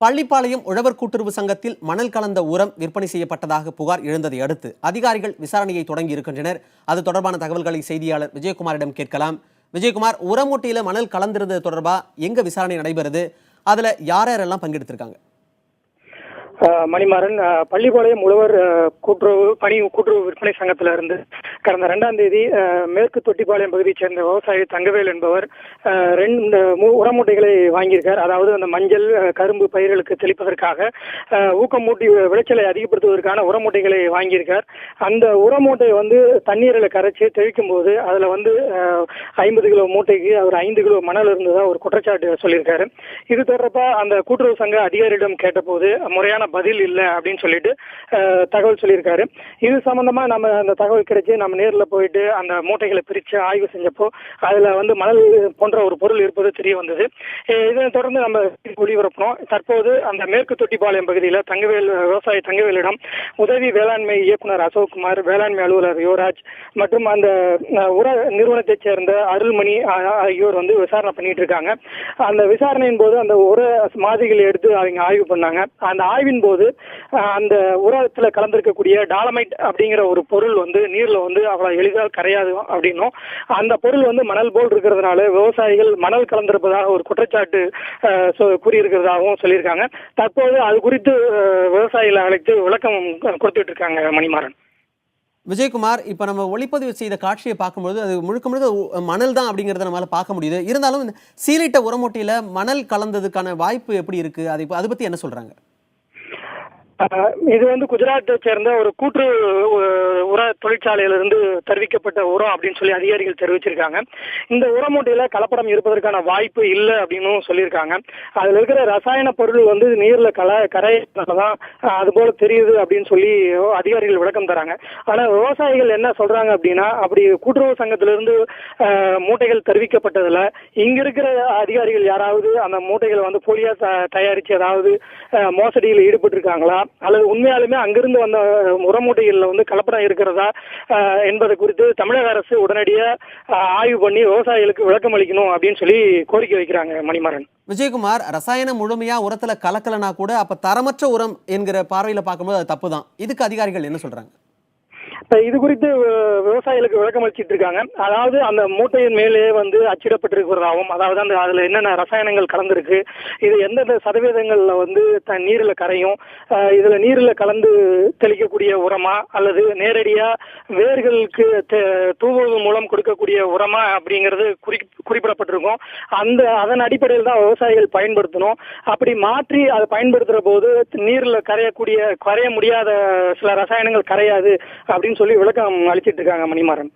பள்ளிப்பாளையம் உழவர் கூட்டுறவு சங்கத்தில் மணல் கலந்த உரம் விற்பனை செய்யப்பட்டதாக புகார் எழுந்ததை அடுத்து அதிகாரிகள் விசாரணையை தொடங்கி இருக்கின்றனர். அது தொடர்பான தகவல்களை செய்தியாளர் விஜயகுமாரிடம் கேட்கலாம். விஜயகுமார், உரமூட்டையில மணல் கலந்திருந்தது தொடர்பா எங்க விசாரணை நடைபெறுது? அதுல யாரெல்லாம் பங்கெடுத்திருக்காங்க? மணிமாறன், பள்ளிப்பாளையம் உழவர் கூட்டுறவு விற்பனை சங்கத்தில இருந்து கடந்த 2ஆம் தேதி மேற்கு தொட்டிப்பாளையம் பகுதியைச் சேர்ந்த விவசாயி தங்கவேல் என்பவர் உரமூட்டைகளை வாங்கியிருக்கார். அதாவது அந்த மஞ்சள், கரும்பு பயிர்களுக்கு தெளிப்பதற்காக ஊக்கமூட்டி விளைச்சலை அதிகப்படுத்துவதற்கான உரமூட்டைகளை வாங்கியிருக்கார். அந்த உரமூட்டையை தண்ணீரில் கரைச்சி தெளிக்கும் போது அதுல 50 கிலோ மூட்டைக்கு அவர் 5 கிலோ மணல் இருந்ததா ஒரு குற்றச்சாட்டு சொல்லியிருக்காரு. இது தொடர்பா அந்த கூட்டுறவு சங்க அதிகாரியிடம் கேட்டபோது முறையான பதில் இல்லை அப்படின்னு சொல்லிட்டு தகவல் சொல்லியிருக்காரு. இது சம்பந்தமா நம்ம அந்த தகவல் கிடைச்சி நம்ம நேரில் போயிட்டு அந்த மூட்டைகளை பிரித்து ஆய்வு செஞ்சப்போ அதுல மணல் போன்ற ஒரு பொருள் இருப்பது தெரிய வந்தது. இதனை தொடர்ந்து நம்ம ஒளிபரப்பினோம். தற்போது அந்த மேற்கு தொட்டிப்பாளையம் பகுதியில் விவசாயி தங்கவேலிடம் உதவி வேளாண்மை இயக்குனர் அசோக்குமார், வேளாண்மை அலுவலர் யுவராஜ் மற்றும் அந்த உர நிறுவனத்தைச் சேர்ந்த அருள்மணி ஆகியோர் விசாரணை பண்ணிட்டு இருக்காங்க. அந்த விசாரணையின் போது அந்த உர மாதிரிகளை எடுத்து அவங்க ஆய்வு பண்ணாங்க. அந்த ஆய்வின் போது அந்த உரத்துல கலந்திருக்கக்கூடிய டாலமைட் அப்படிங்கிற ஒரு பொருள் நீர்ல அவ்வளவு எளிதாக கரையாது அப்படின்னும், அந்த பொருள் மணல் போல் இருக்கிறதுனால விவசாயிகள் மணல் கலந்திருப்பதாக ஒரு குற்றச்சாட்டு கூறியிருக்கிறதாகவும் சொல்லியிருக்காங்க. தற்போது அது குறித்து விவசாயிகளை அழைத்து விளக்கம் கொடுத்துட்டு இருக்காங்க. மணிமாறன், விஜயகுமார், இப்ப நம்ம ஒளிப்பதிவு செய்த காட்சியை பார்க்கும்போது அது முழுக்க மணல் தான் அப்படிங்கறத நம்மளால பார்க்க முடியுது. இருந்தாலும் சீலிட்ட உரமூட்டையில மணல் கலந்ததுக்கான வாய்ப்பு எப்படி இருக்கு? அதை பத்தி என்ன சொல்றாங்க? இது குஜராத்தை சேர்ந்த ஒரு கூற்று உர தொழிற்சாலையிலிருந்து தெரிவிக்கப்பட்ட உரம் அப்படின்னு சொல்லி அதிகாரிகள் தெரிவிச்சிருக்காங்க. இந்த உரமூட்டையில கலப்படம் இருப்பதற்கான வாய்ப்பு இல்லை அப்படின்னு சொல்லியிருக்காங்க. அதுல இருக்கிற ரசாயன பொருள் நீர்ல கரையிறதுனாலதான் அது போல தெரியுது அப்படின்னு சொல்லி அதிகாரிகள் விளக்கம் தராங்க. ஆனா விவசாயிகள் என்ன சொல்றாங்க அப்படின்னா, அப்படி கூட்டுறவு சங்கத்திலிருந்து மூட்டைகள் தெரிவிக்கப்பட்டதுல இங்க இருக்கிற அதிகாரிகள் யாராவது அந்த மூட்டைகளை போலியா தயாரிச்சு ஏதாவது மோசடியில் ஈடுபட்டு இருக்காங்களா, அல்லது உண்மையாலுமே அங்கிருந்து வந்த உரமூட்டைகள்ல கலப்படம் இருக்கிறதா என்பது குறித்து தமிழக அரசு உடனடியா ஆய்வு பண்ணி விவசாயிகளுக்கு விளக்கம் அளிக்கணும் அப்படின்னு சொல்லி கோரிக்கை வைக்கிறாங்க. மணிமாறன், விஜயகுமார், ரசாயனம் முழுமையா உரத்துல கலக்கலனா கூட அப்ப தரமற்ற உரம் என்கிற பார்வையில பார்க்கும்போது அது தப்புதான். இதுக்கு அதிகாரிகள் என்ன சொல்றாங்க? இது குறித்து விவசாயிகளுக்கு விளக்கம் அளிச்சிட்டு இருக்காங்க. அதாவது அந்த மூட்டையின் மேலே அச்சிடப்பட்டிருக்கிறதாகவும், அதாவது அதுல என்னென்ன ரசாயனங்கள் கலந்திருக்கு, இது எந்தெந்த சதவீதங்கள்ல நீரில் கரையும், இதுல நீரில் கலந்து தெளிக்கக்கூடிய உரமா அல்லது நேரடியா வேர்களுக்கு தூவுவது மூலம் கொடுக்கக்கூடிய உரமா அப்படிங்கிறது குறிப்பிடப்பட்டிருக்கும். அதன் அடிப்படையில் தான் விவசாயிகள் பயன்படுத்தணும். அப்படி மாற்றி அதை பயன்படுத்துற போது நீரில் கரைய முடியாத சில ரசாயனங்கள் கரையாது அப்படின்னு சொல்லி விளக்கம் அளிச்சிட்டு இருக்காங்க. மணிமாறன்.